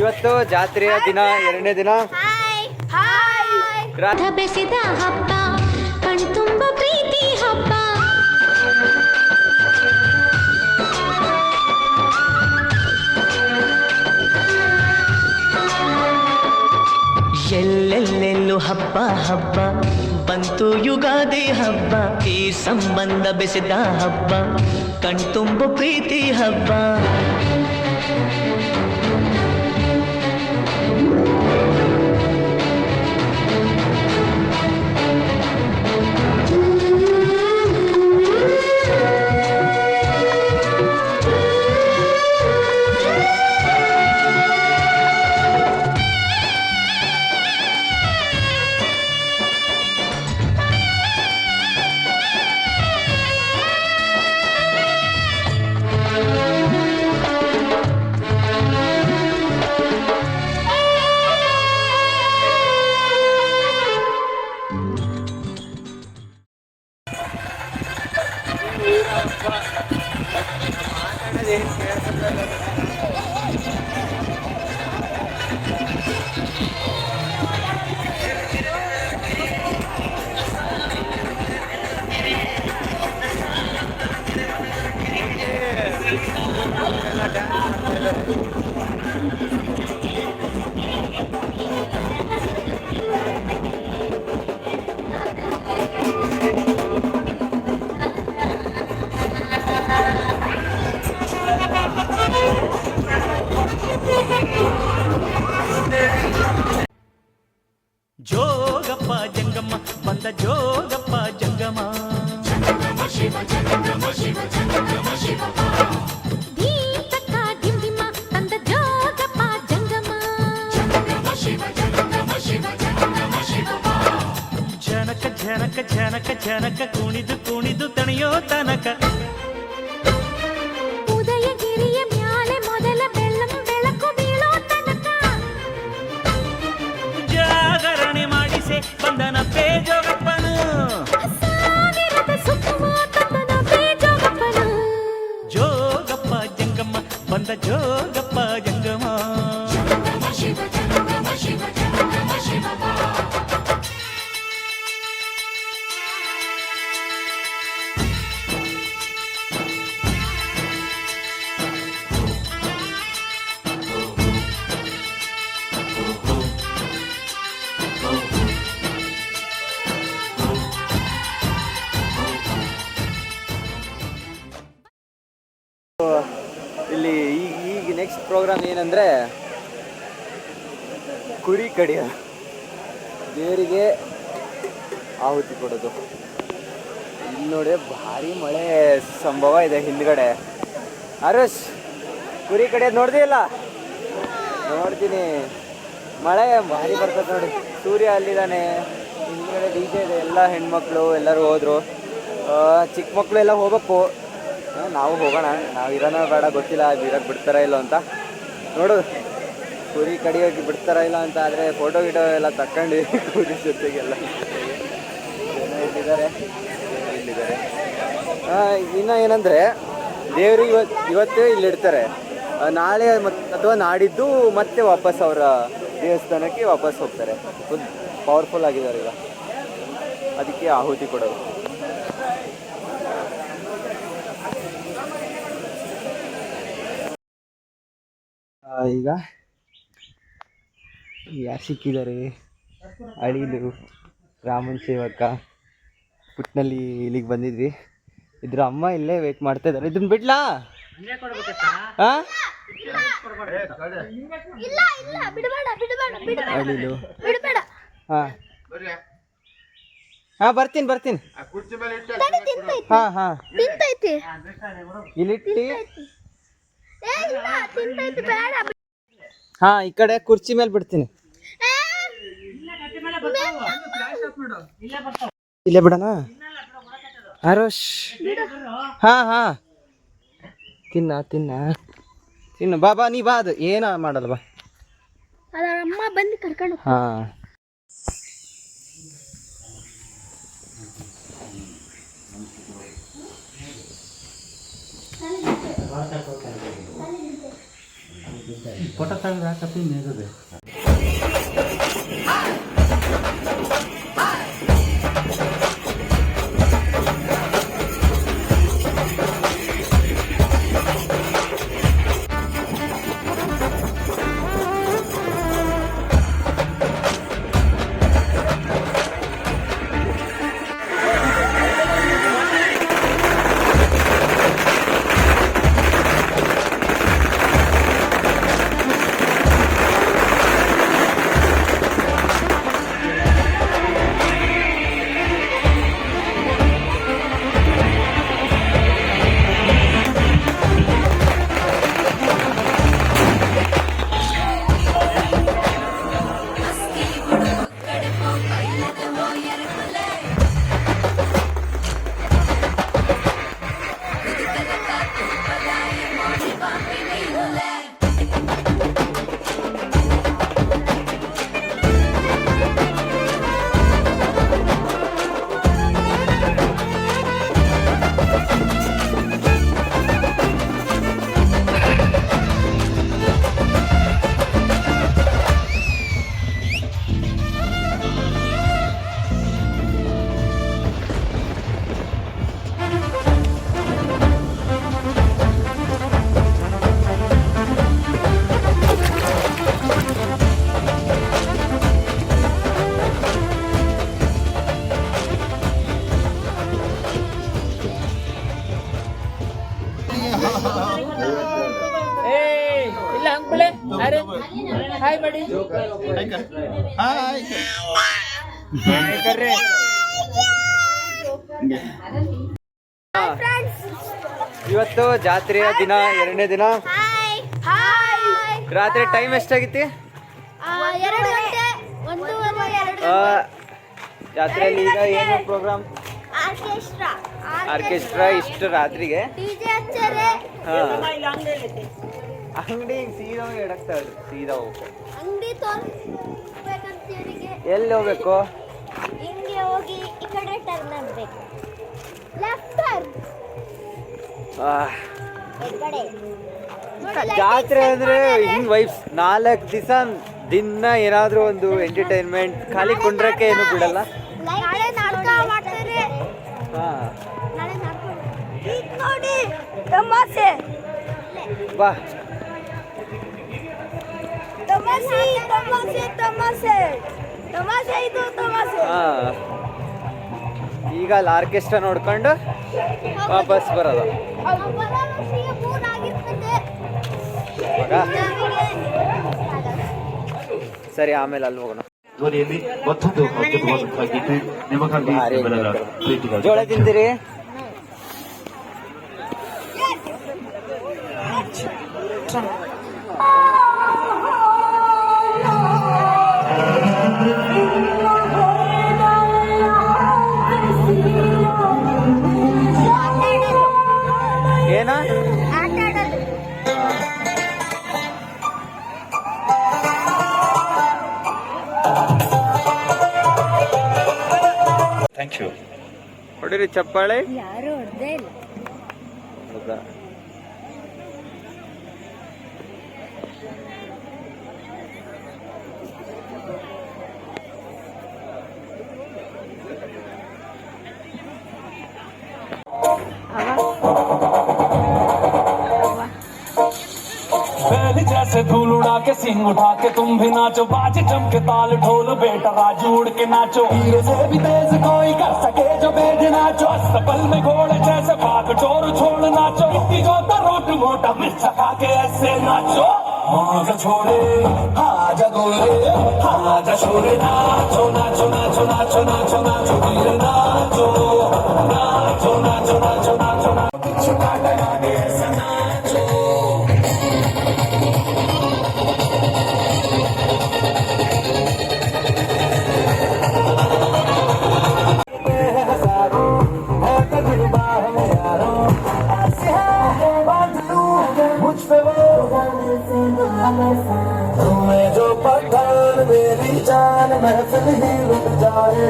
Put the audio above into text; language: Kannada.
ಇವತ್ತು ಜಾತ್ರೆಯ ದಿನ, ಎರಡನೇ ದಿನ. ಬೆಸೆದ ಹಬ್ಬ, ಕಣ್ತುಂಬ ಪ್ರೀತಿ ಹಬ್ಬ. ಎಲ್ಲೆಲ್ಲೆಲ್ಲೂ ಹಬ್ಬ ಹಬ್ಬ, ಬಂತು ಯುಗಾದಿ ಹಬ್ಬ. ಈ ಸಂಬಂಧ ಬೆಸೆದ ಹಬ್ಬ, ಕಣ್ತುಂಬ ಪ್ರೀತಿ ಹಬ್ಬ. ಜೋಗಪ್ಪ ಜಂಗಮ ಬಂದ, ಜೋಗಪ್ಪ ಜಂಗಮ. ಶಿವ ಜಂಗಮ, ಶಿವ ಜಂಗಮ, ಶಿವ ಜನಕ ಜನಕ ಜನಕ ಜನಕ, ಕುಣಿದು ಕುಣಿದು ತಣಿಯೋ ತನಕ. ಉದಯಗಿರಿಯ ಮ್ಯಾಲೆ ಮೊದಲ ಬೆಳ್ಳಂ ಬೆಳಕು ಬೀಳೋ ತನಕ. ಜಾಗರಣೆ ಮಾಡಿಸೆ ಬಂದನ ಪೇ ಜೋಗಪ್ಪನು, ಸಾವಿರದ ಸುತ್ತುವ ತಂದನ ಪೇ ಜೋಗಪ್ಪನು. ಜೋಗಪ್ಪ ಜಂಗಮ ಬಂದ, ಜೋಗಪ್ಪ ಜಂಗಮ. ಶಿವ ಜಂಗಮ, ಶಿವ ಜಂಗಮ, ಶಿವ. ಇಲ್ಲಿ ಈಗ ನೆಕ್ಸ್ಟ್ ಪ್ರೋಗ್ರಾಮ್ ಏನಂದರೆ ಕುರಿ ಕಡಿಯೋದು, ದೇವರಿಗೆ ಆಹುತಿ ಕೊಡೋದು. ಇಲ್ಲಿ ನೋಡಿ ಭಾರಿ ಮಳೆ ಸಂಭವ ಇದೆ ಹಿಂದ್ಗಡೆ. ಆರುಷ್, ಕುರಿ ಕಡಿಯೋದು ನೋಡ್ದಿಲ್ಲ? ನೋಡ್ತೀನಿ, ಮಳೆ ಭಾರಿ ಬರ್ತದೆ ನೋಡಿ. ಸೂರ್ಯ ಅಲ್ಲಿದ್ದಾನೆ, ಹಿಂದ್ಗಡೆ ಡಿ ಜೆ ಇದೆ, ಎಲ್ಲ ಹೆಣ್ಮಕ್ಳು ಎಲ್ಲರೂ ಹೋದರು. ಚಿಕ್ಕ ಮಕ್ಕಳು ಎಲ್ಲ ಹೋಗ್ಬೇಕು, ನಾವು ಹೋಗೋಣ. ನಾವು ಇರೋಣ ಬೇಡ ಗೊತ್ತಿಲ್ಲ, ಇರೋಕ್ಕೆ ಬಿಡ್ತಾರ ಇಲ್ಲ ಅಂತ. ನೋಡು, ಕುರಿ ಕಡಿಯೋಕೆ ಬಿಡ್ತಾರ ಇಲ್ಲ ಅಂತ. ಆದರೆ ಫೋಟೋ ಗಿಟೋ ಎಲ್ಲ ತಗೊಂಡು ಕುರಿ ಜೊತೆಗೆಲ್ಲ ಏನೋ ಇಲ್ಲಿದ್ದಾರೆ. ಇನ್ನು ಏನಂದರೆ ದೇವ್ರಿಗೆ ಇವತ್ತು ಇಲ್ಲಿಡ್ತಾರೆ, ನಾಳೆ ಅಥವಾ ನಾಡಿದ್ದು ಮತ್ತೆ ವಾಪಸ್ ಅವರ ದೇವಸ್ಥಾನಕ್ಕೆ ವಾಪಸ್ ಹೋಗ್ತಾರೆ. ಫುಲ್ ಪವರ್ಫುಲ್ ಆಗಿದ್ದಾರೆ ಈಗ, ಅದಕ್ಕೆ ಆಹುತಿ ಕೊಡೋದು. ಈಗ ಯಾರು ಸಿಕ್ಕಿದ್ದಾರೆ? ಅಳಿಲು, ರಾಮನ್ ಸೇವಕ, ಪುಟ್ನಲ್ಲಿ ಇಲ್ಲಿಗೆ ಬಂದಿದ್ವಿ. ಇದ್ರ ಅಮ್ಮ ಇಲ್ಲೇ ವೇಟ್ ಮಾಡ್ತಾ ಇದ್ದಾರೆ. ಇದನ್ನ ಬಿಡ್ಲಾ? ಅಳಿಲು. ಹಾಂ ಹಾಂ, ಬರ್ತೀನಿ. ಹಾಂ ಹಾಂ, ಇಲ್ಲಿಟ್ಟು. ಹಾಂ, ಈ ಕಡೆ ಕುರ್ಚಿ ಮೇಲೆ ಬಿಡ್ತೀನಿ. ಇಲ್ಲೇ ಬಿಡೋಣ ಆರೋಷ್? ಹಾಂ ಹಾಂ, ತಿನ್ನ ಬಾ ನೀ ಬಾ, ಅದು ಏನ ಮಾಡಲ್ಲ ಬಾ. ಅಮ್ಮ ಬಂದು ಕರ್ಕೊಂಡು. ಹಾಂ, ಫೋಟೋ ತಂದ್ರೆ ಹಾಕಪ್ಪಿ ನೀರುದೆ ಇವತ್ತು ಜಾತ್ರೆಯ ದಿನ, 2ನೇ ದಿನ. ರಾತ್ರಿ ಟೈಮ್ ಎಷ್ಟಾಗಿತ್ತು? ಜಾತ್ರೆಯಲ್ಲಿ ಈಗ ಏನು ಪ್ರೋಗ್ರಾಮ್? ಆರ್ಕೆಸ್ಟ್ರಾ ಇಷ್ಟು ರಾತ್ರಿಗೆ. ಅಂಗಡಿ ಸೀದಾ ಎಡಕ್ತಾ ಸೀದಾ ಹೋಗ್ಬೇಕು. ಎಲ್ಲಿ ಹೋಗ್ಬೇಕು? ಹಿಂಗೆ ಹೋಗಿ ಈ ಕಡೆ ಟರ್ನ್ ಆಗಬೇಕು. Left turn. ಜಾತ್ರೆ ಅಂದ್ರೆ ಹಿಂಗ್ ವೈಬ್ಸ್. 4 ದಿವಸ ದಿನ ಏನಾದ್ರೂ ಒಂದು ಎಂಟರ್ಟೈನ್ಮೆಂಟ್. ಖಾಲಿ ಕುಂಡ್ರಕ್ಕೆ ಏನು ಬಿಡಲ್ಲ. ನಾಳೆ ನಾಟಕ ಮಾಡ್ತಾರೆ. ನಾಳೆ ನಾಟಕ ನೋಡಿ ತಮಾಷೆ. ಬಾ ತಮಾಷೆ ತಮಾಷೆ ತಮಾಷೆ ತಮಾಷೆ ಇದು ತಮಾಷೆ. ಈಗ ಅಲ್ಲಿ ಆರ್ಕೆಸ್ಟ್ರಾ ನೋಡ್ಕೊಂಡು ವಾಪಸ್ ಬರೋದು. ಸರಿ, ಆಮೇಲೆ ಅಲ್ಲಿ ಹೋಗೋಣ. ಜೋಳ ತಿಂತೀರಿ? ಏನ ಥ್ಯಾಂಕ್ ಯು. ಹೊಡಿರಿ ಚಪ್ಪಾಳೆ. ಯಾರು ಹೊಡೆದೇ ಇಲ್ಲ. ಹೌದಾ? बैल जैसे धूल उड़ा के सिंग उठा के तुम भी नाचो, बाज जम के ताल ढोल बेटा राजू उड़ के नाचो, हीरे से भी तेज कोई कर सके जो बेद नाचो, अस्तबल में घोड़े जैसे भाग चोर छोड़ नाचो, इतनी जो रोट मोटा मिर्च खा के ऐसे नाचो, हाथ छोड़े हाजा गोरे हाजा छोड़े नाचो नाचो नाचो नाचो नाचो नाचो वीर नाचो नाचो नाचो नाचो नाचो नाचो नाचो ऐसा नाचो. तुम्हें जो पठान मेरी जान महफिल ही रुक जाए.